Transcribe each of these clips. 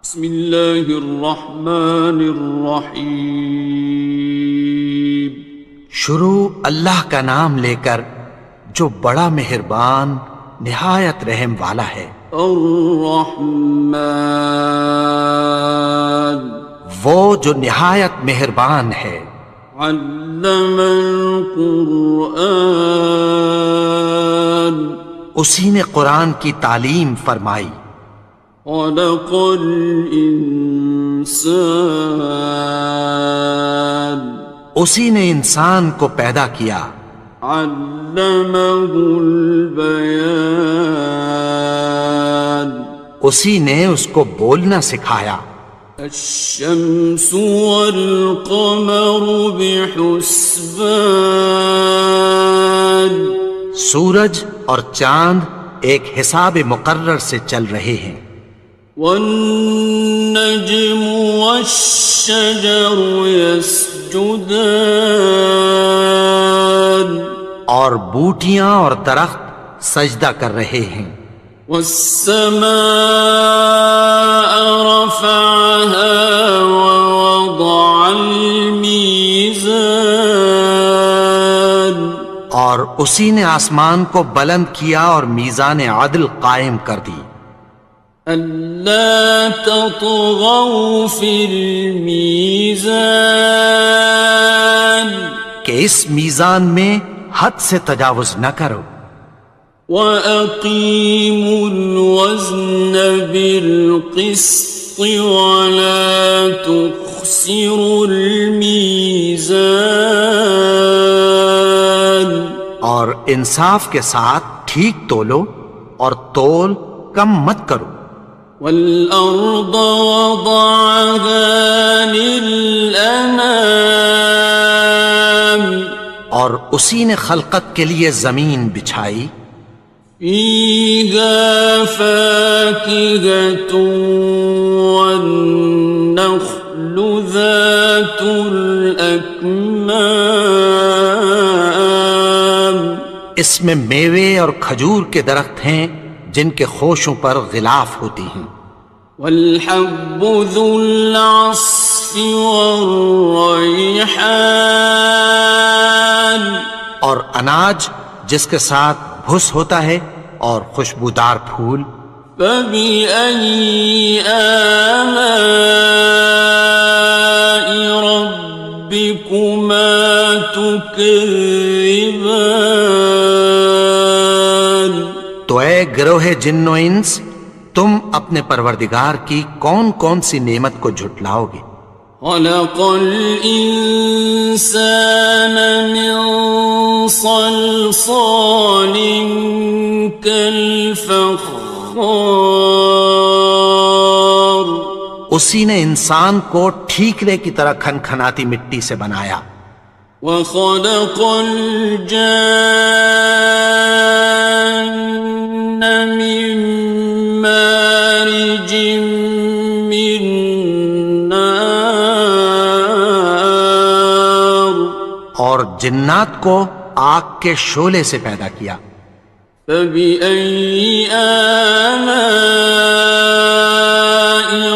بسم اللہ الرحمن الرحیم۔ شروع اللہ کا نام لے کر جو بڑا مہربان نہایت رحم والا ہے۔ الرحمن، وہ جو نہایت مہربان ہے۔ علم القرآن، اسی نے قرآن کی تعلیم فرمائی۔ خلق الانسان، اسی نے انسان کو پیدا کیا۔ علمہ البیان، اسی نے اس کو بولنا سکھایا۔ الشمس والقمر بحسبان، سورج اور چاند ایک حساب مقرر سے چل رہے ہیں۔ والنجم والشجر يسجدان، اور بوٹیاں اور درخت سجدہ کر رہے ہیں۔ والسماء رفعها ووضع الميزان، اور اسی نے آسمان کو بلند کیا اور میزان عدل قائم کر دی۔ ألا تطغوا في الميزان، کہ اس میزان میں حد سے تجاوز نہ کرو۔ وَأَقِيمُوا الْوَزْنَ بِالْقِسْطِ وَلَا تُخْسِرُوا الْمِيزَانَ، اور انصاف کے ساتھ ٹھیک تولو اور تول کم مت کرو۔ وَالْأَرْضَ وَضَعَهَا لِلْأَنَامِ، اور اسی نے خلقت کے لیے زمین بچھائی۔ فِيهَا فَاكِهَةٌ وَالنَّخْلُ ذَاتُ الْأَكْمَامِ، اس میں میوے اور کھجور کے درخت ہیں جن کے خوشوں پر غلاف ہوتی ہیں۔ وَالْحَبُّ ذُو الْعَصْفِ وَالرَّيْحَانِ، اور اناج جس کے ساتھ بھس ہوتا ہے اور خوشبودار پھول۔ فَبِأَيِّ آلَاءِ رَبِّكُمَا تُكَذِّبَانِ، تو اے گروہ جن و انس، تم اپنے پروردگار کی کون کون سی نعمت کو جھٹلاؤ گے؟ خَلَقَ الْإِنسَانَ مِنْ صَلْصَالٍ كَالْفَخَّارِ، اسی نے انسان کو ٹھیکرے کی طرح کھنکھناتی مٹی سے بنایا۔ وَخَلَقَ الْجَانَّ مِن مَّارِجٍ مِّن نَّارٍ، اور جنات کو آگ کے شعلے سے پیدا کیا۔ فَبِأَيِّ آلَاءِ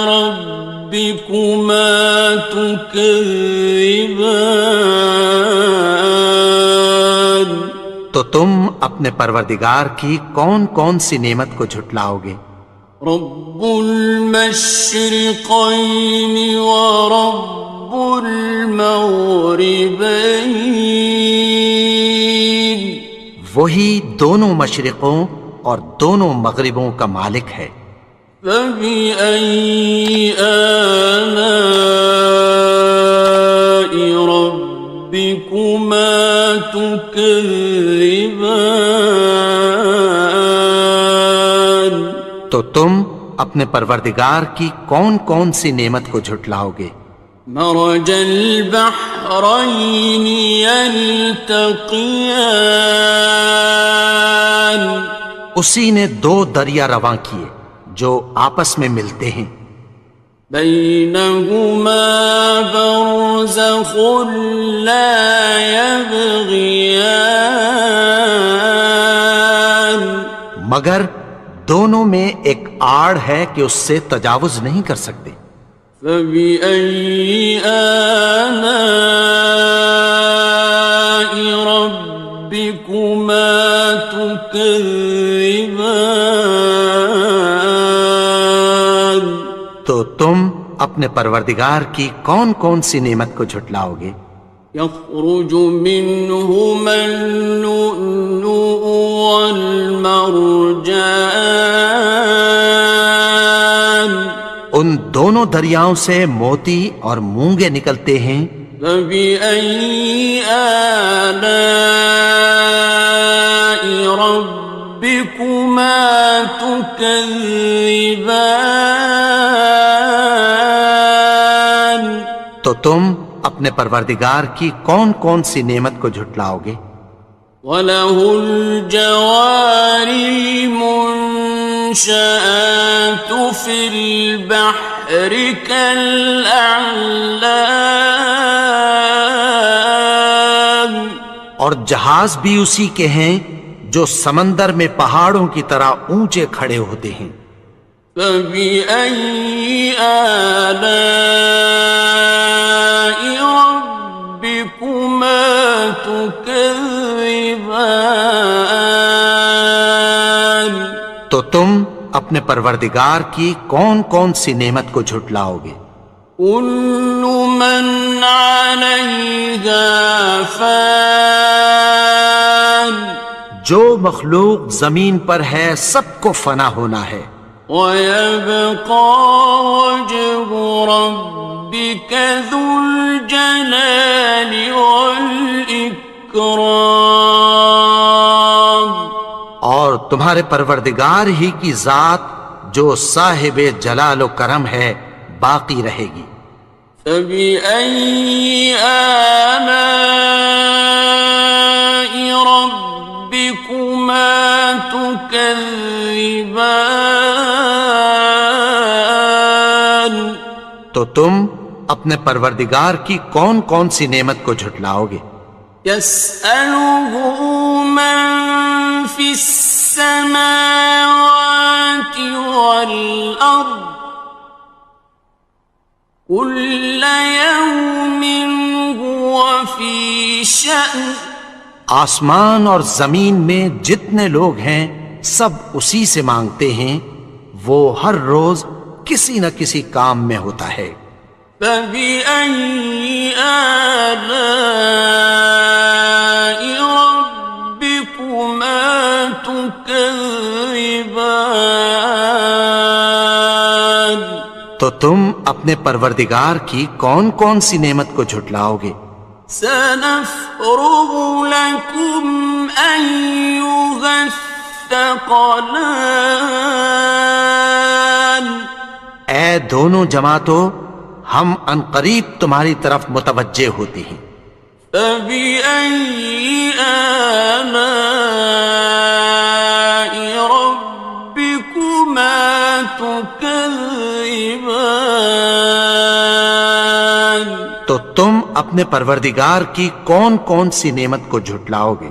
رَبِّكُمَا تُكَذِّبَانِ، تو تم اپنے پروردگار کی کون کون سی نعمت کو جھٹلاؤ گے؟ رب المشرقین ورب المغربین، وہی دونوں مشرقوں اور دونوں مغربوں کا مالک ہے۔ فَبِأَيِّ آلَاءِ رَبِّكُمَا تُكَذِّبَانِ، تو تم اپنے پروردگار کی کون کون سی نعمت کو جھٹلاؤ گے؟ مرج البحرین یلتقیان، اسی نے دو دریا رواں کیے جو آپس میں ملتے ہیں۔ بینہما برزخ لا یبغیان، مگر دونوں میں ایک آڑ ہے کہ اس سے تجاوز نہیں کر سکتے۔ فبأي آلاء ربكما تكذبان؟ تو تم اپنے پروردگار کی کون کون سی نعمت کو جھٹلاؤ گے؟ يخرج منهما اللؤلؤ والمرجان، ان دونوں دریاؤں سے موتی اور مونگے نکلتے ہیں۔ فبأي آلاء ربكما تكذبان؟ تو تم اپنے پروردگار کی کون کون سی نعمت کو جھٹلاؤ گے؟ وَلَهُ الْجَوَارِ الْمُنشَآتُ فِي الْبَحْرِ كَالْأَعْلَامِ، اور جہاز بھی اسی کے ہیں جو سمندر میں پہاڑوں کی طرح اونچے کھڑے ہوتے ہیں۔ فَبِأَيِّ آلَاءِ رَبِّكُمَا تُكَذِّبَانِ؟ تو تم اپنے پروردگار کی کون کون سی نعمت کو جھٹلاؤ گے؟ كُلُّ مَنْ عَلَيْهَا فَانٍ، جو مخلوق زمین پر ہے سب کو فنا ہونا ہے۔ وَيَبْقَى وَجْهُ رَبِّكَ ذُو الْجَلَالِ وَالْإِكْرَامِ، اور تمہارے پروردگار ہی کی ذات جو صاحب جلال و کرم ہے باقی رہے گی۔ فَبِأَيِّ آلَاءِ رَبِّكُمَا تُكَذِّبَانِ؟ تو تم اپنے پروردگار کی کون کون سی نعمت کو جھٹلاؤ گے؟ يَسْأَلُهُ مَن فِي السَّمَاوَاتِ وَالْأَرْضِ كُلَّ يَوْمٍ هُوَ فِي شَأْنٍ، آسمان اور زمین میں جتنے لوگ ہیں سب اسی سے مانگتے ہیں، وہ ہر روز کسی نہ کسی کام میں ہوتا ہے۔ فَبِأَيِّ آلَاءِ رَبِّكُمَا تُكَذِّبَانِ؟ تو تم اپنے پروردگار کی کون کون سی نعمت کو جھٹلاؤ گے؟ سَنَفْرُغُ لَكُمْ أَيُّهَ الثَّقَلَانِ، اے دونوں جماعتوں، ہم عنقریب تمہاری طرف متوجہ ہوتے ہیں۔ فَبِأَيِّ آلَاءِ رَبِّكُمَا تُكَذِّبَانِ؟ تو تم اپنے پروردگار کی کون کون سی نعمت کو جھٹلاؤ گے؟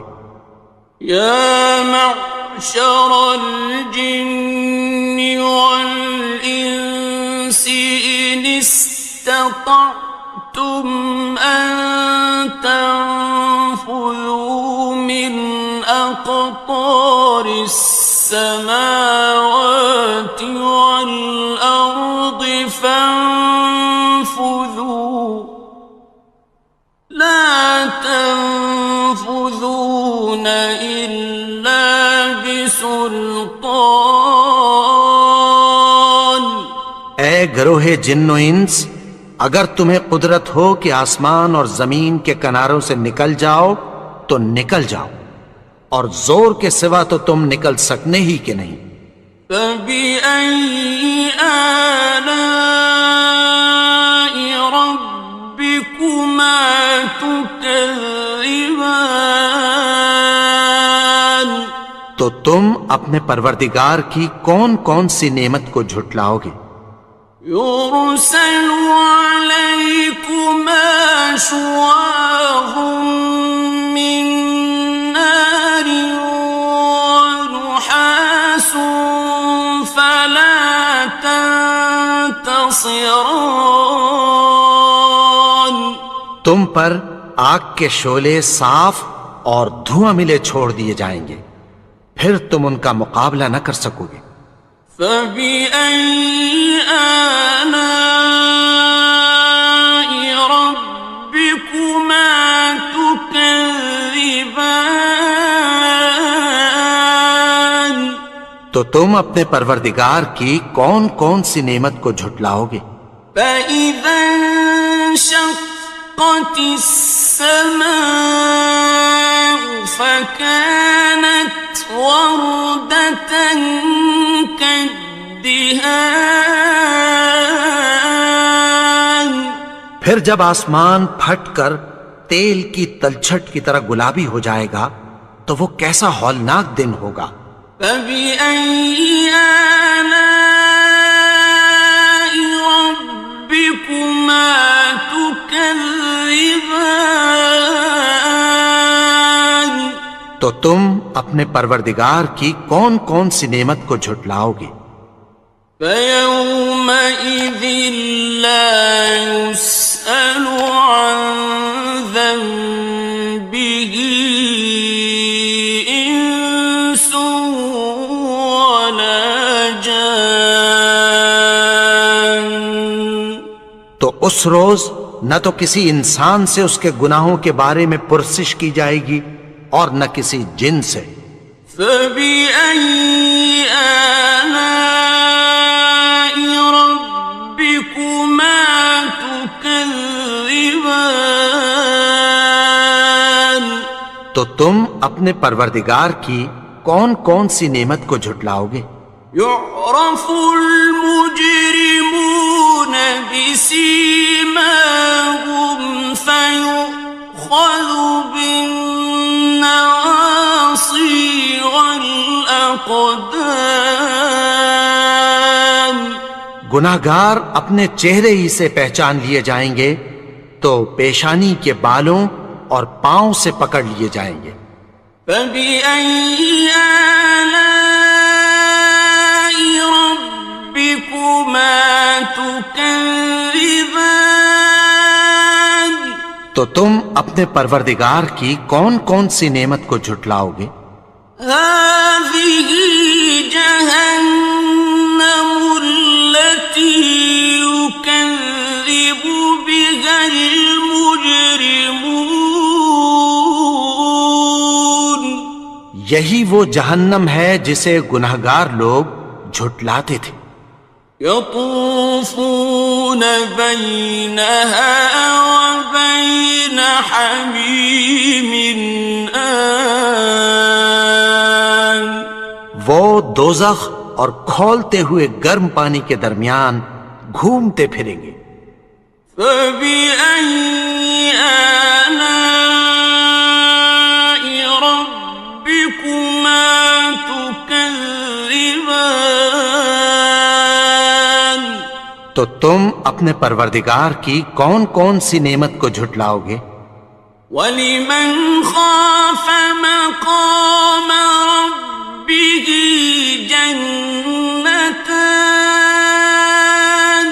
يَا مَعْشَرَ الْجِنِّ وَالْإِنسِ إِنِ اسْتَطَعْتُمْ أَن تَنفُذُوا مِنْ أَقْطَارِ السَّمَاوَاتِ وَالْأَرْضِ فَانفُذُوا لَا تَنفُذُونَ إِلَّا بِسُلْطَانٍ۔ اے گروہ جن و انس، اگر تمہیں قدرت ہو کہ آسمان اور زمین کے کناروں سے نکل جاؤ تو نکل جاؤ، اور زور کے سوا تو تم نکل سکنے ہی کہ نہیں۔ فَبِأَيِّ آلَاءِ رَبِّكُمَا تُكَذِّبَانِ؟ تو تم اپنے پروردگار کی کون کون سی نعمت کو جھٹلاؤ گے؟ يُرْسَلُ عَلَيْكُمَا شُوَاظٌ مِّن نَّارٍ وَنُحَاسٌ ينتصران تم پر آگ کے شعلے صاف اور دھواں ملے چھوڑ دیے جائیں گے، پھر تم ان کا مقابلہ نہ کر سکو گے۔ فبأي آلاء ربكما تكذبان تو تم اپنے پروردگار کی کون کون سی نعمت کو جھٹلاؤ گے؟ فإذا انشقت السماء فكانت وردة كالدهان پھر جب آسمان پھٹ کر تیل کی تلچھٹ کی طرح گلابی ہو جائے گا تو وہ کیسا ہولناک دن ہوگا۔ فبأي آلاء ربكما تكذبان تو تم اپنے پروردگار کی کون کون سی نعمت کو جھٹلاؤ گے؟ فيومئذ لا يسأل عن ذنبه إنس ولا جان تو اس روز نہ تو کسی انسان سے اس کے گناہوں کے بارے میں پرسش کی جائے گی اور نہ کسی جن سے۔ فبأي آلاء ربكما تكذبان تو تم اپنے پروردگار کی کون کون سی نعمت کو جھٹلاؤ گے؟ يعرف المجرمون بسيماهم فيؤخذ بالنواصي والأقدام گناہگار اپنے چہرے ہی سے پہچان لیے جائیں گے تو پیشانی کے بالوں اور پاؤں سے پکڑ لیے جائیں گے۔ فبأي آلاء ربكما تكذبان تو تم اپنے پروردگار کی کون کون سی نعمت کو جھٹلاؤ گے؟ هذه جهنم التي يكذب بها المجرمون یہی وہ جہنم ہے جسے گناہگار لوگ جھٹلاتے تھے۔ يطوفون بينها وبين حميم آن وہ دوزخ اور کھولتے ہوئے گرم پانی کے درمیان گھومتے پھریں گے۔ فبأي آلاء ربكما تكذبان تو تم اپنے پروردگار کی کون کون سی نعمت کو جھٹلاؤ گے؟ وَلِمَنْ خَافَ مَقَامَ رَبِّهِ جَنَّتَانِ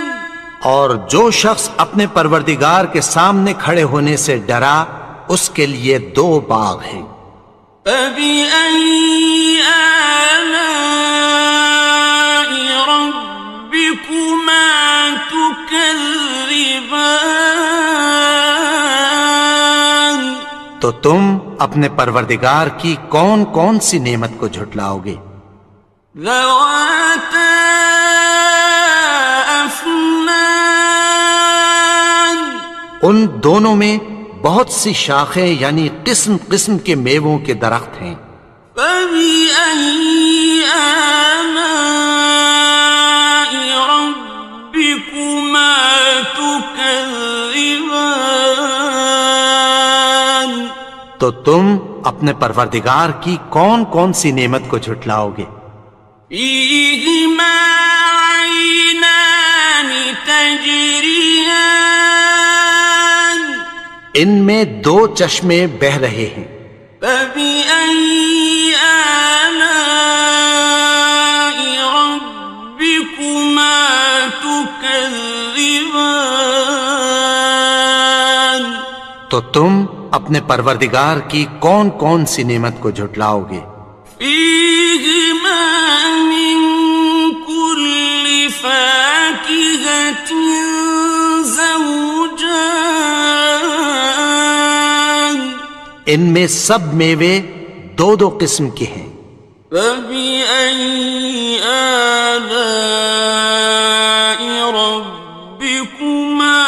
اور جو شخص اپنے پروردگار کے سامنے کھڑے ہونے سے ڈرا اس کے لیے دو باغ ہیں۔ فَبِأَيِّ آلَاءِ رَبِّكُمَا تُكَذِّبَانِ تو تم اپنے پروردگار کی کون کون سی نعمت کو جھٹلاؤ گے؟ ذَوَاتَا أَفْنَانٍ ان دونوں میں بہت سی شاخیں یعنی قسم قسم کے میووں کے درخت ہیں۔ فَبِأَيِّ آلَاءِ رَبِّكُمَا تُكَذِّبَانِ تو تم اپنے پروردگار کی کون کون سی نعمت کو جھٹلاؤ گے؟ فِيهِمَا عَيْنَانِ تَجْرِيَانِ ان میں دو چشمے بہہ رہے ہیں۔ فَبِأَيِّ آلَاءِ رَبِّكُمَا تُكَذِّبَانِ تكذبان تو تم اپنے پروردگار کی کون کون سی نعمت کو جھٹلاؤ گے؟ فيهما من كل فاكهة زوجان ان میں سب میوے دو دو قسم کے ہیں۔ فبأي آلاء ربكما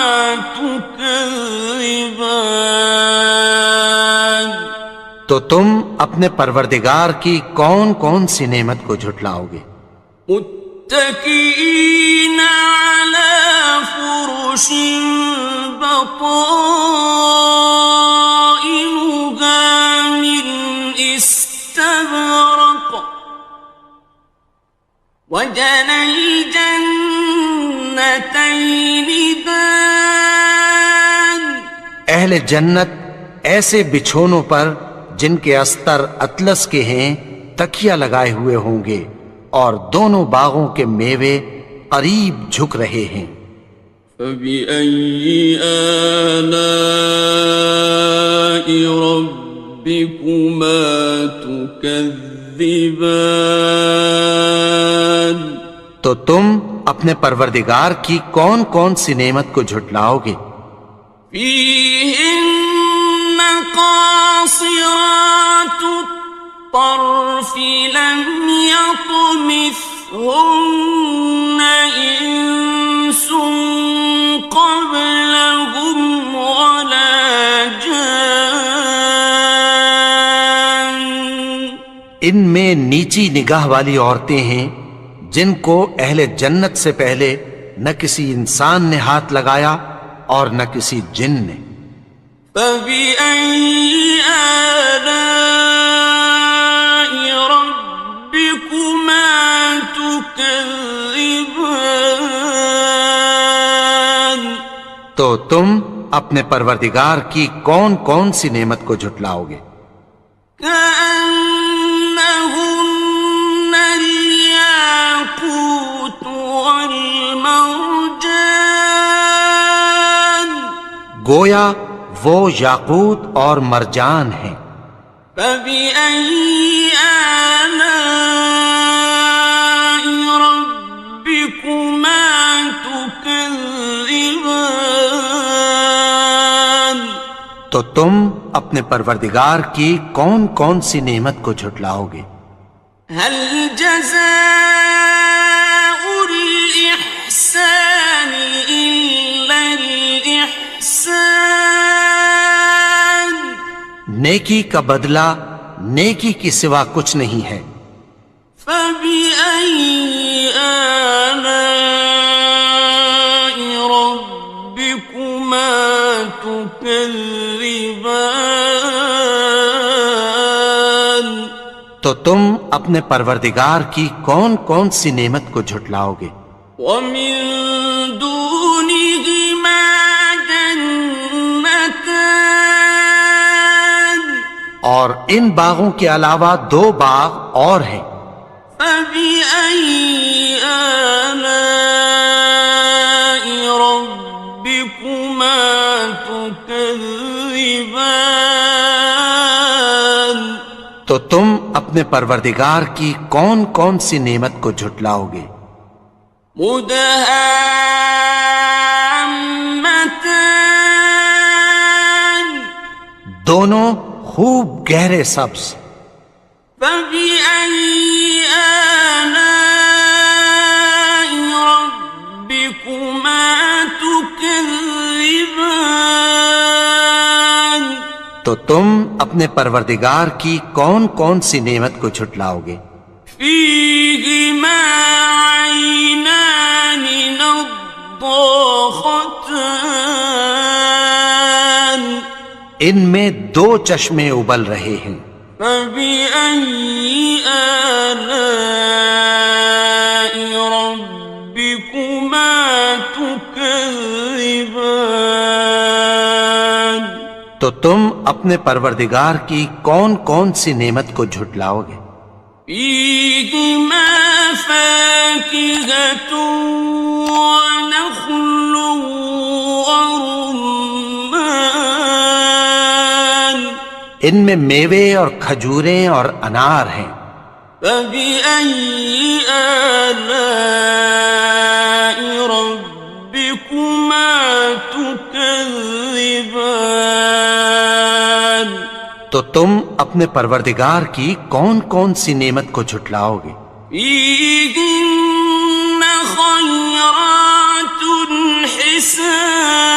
تكذبان تو تم اپنے پروردگار کی کون کون سی نعمت کو جھٹلاؤ گے؟ متكئين على فرش بطائنها من استبرق وجنى الجنتين دان اہل جنت ایسے بچھونوں پر جن کے استر اطلس کے ہیں تکیہ لگائے ہوئے ہوں گے، اور دونوں باغوں کے میوے قریب جھک رہے ہیں۔ فبأي آلاء ربكما تكذبان تو تم اپنے پروردگار کی کون کون سی نعمت کو جھٹلاؤ گے؟ فيهن قاصرات الطرف لم يطمثهن إنس قبلهم ولا جان ان میں نیچی نگاہ والی عورتیں ہیں جن کو اہل جنت سے پہلے نہ کسی انسان نے ہاتھ لگایا اور نہ کسی جن نے۔ فبأي آلاء ربكما تكذبان تو تم اپنے پروردگار کی کون کون سی نعمت کو جھٹلاؤ گے؟ كأنهن الياقوت والمرجان گویا وہ یاقوت اور مرجان ہیں۔ فبأي آلاء ربكما تكذبان تو تم اپنے پروردگار کی کون کون سی نعمت کو جھٹلاؤ گے؟ هل جزاء الإحسان إلا الإحسان نیکی کا بدلہ نیکی کی سوا کچھ نہیں ہے۔ فبأي آلاء ربكما تكذبان تو تم اپنے پروردگار کی کون کون سی نعمت کو جھٹلاؤ گے؟ ومن دونهما جنتان اور ان باغوں کے علاوہ دو باغ اور ہیں۔ فبأي آلاء ربكما تكذبان تو تم اپنے پروردگار کی کون کون سی نعمت کو جھٹلاؤ گے؟ مدهامتان دونوں خوب گہرے سبز۔ فبأي آلاء ربكما تكذبان تو تم اپنے پروردگار کی کون کون سی نعمت کو جھٹلاؤ گے؟ فيهما عينان نضاختان ان میں دو چشمے ابل رہے ہیں۔ فبأي آلاء ربكما تكذبان تو تم اپنے پروردگار کی کون کون سی نعمت کو جھٹلاؤ گے؟ فيهما فاكهة ونخل ورمان ان میں میوے اور کھجوریں اور انار ہیں. فبأي آلاء ربكما تكذبان تو تم اپنے پروردگار کی کون کون سی نعمت کو جھٹلاؤ گے؟ فيهن خيرات حسان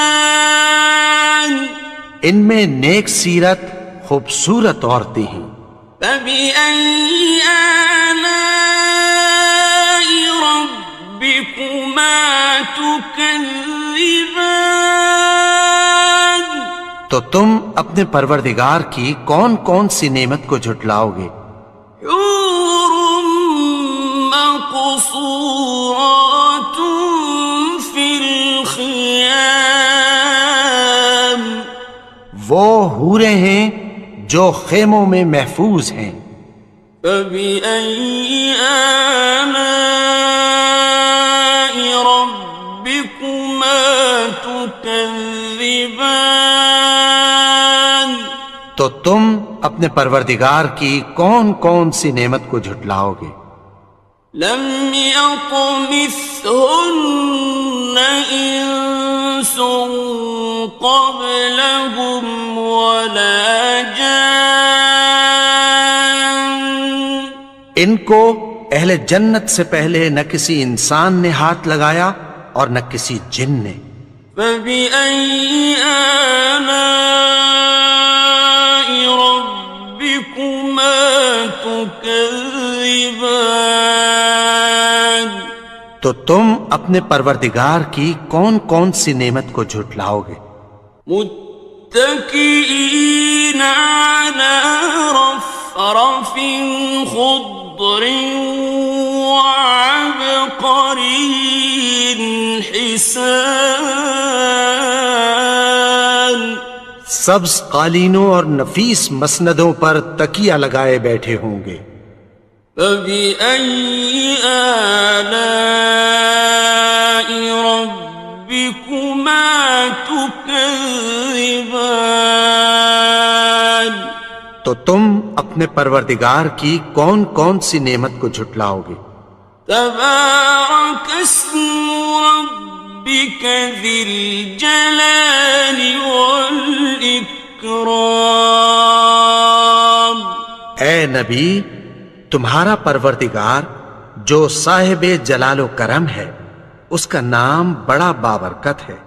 ان میں نیک سیرت خوبصورت عورتیں ہیں. فبأي آلاء ربكما تكذبان تو تم اپنے پروردگار کی کون کون سی نعمت کو جھٹلاؤ گے؟ حور مقصورات في الخيام وہ حوریں ہیں جو خیموں میں محفوظ ہیں. فبأي آلاء ربكما تكذبان تو تم اپنے پروردگار کی کون کون سی نعمت کو جھٹلاؤ گے؟ لم يطمثهن إنس قبلهم ولا جان ان کو اہل جنت سے پہلے نہ کسی انسان نے ہاتھ لگایا اور نہ کسی جن نے. فبأي آلاء ربكما تكذبان تو تم اپنے پروردگار کی کون کون سی نعمت کو جھٹلاؤ گے؟ متكئين على رفرف خضر وعبقري حسان سبز قالینوں اور نفیس مسندوں پر تکیہ لگائے بیٹھے ہوں گے. فبأي آلاء ربكما تكذبان تو تم اپنے پروردگار کی کون کون سی نعمت کو جھٹلاؤ گے؟ تبارك اسم ربك ذي الجلال والإكرام اے نبی، تمہارا پروردگار جو صاحب جلال و کرم ہے، اس کا نام بڑا بابرکت ہے.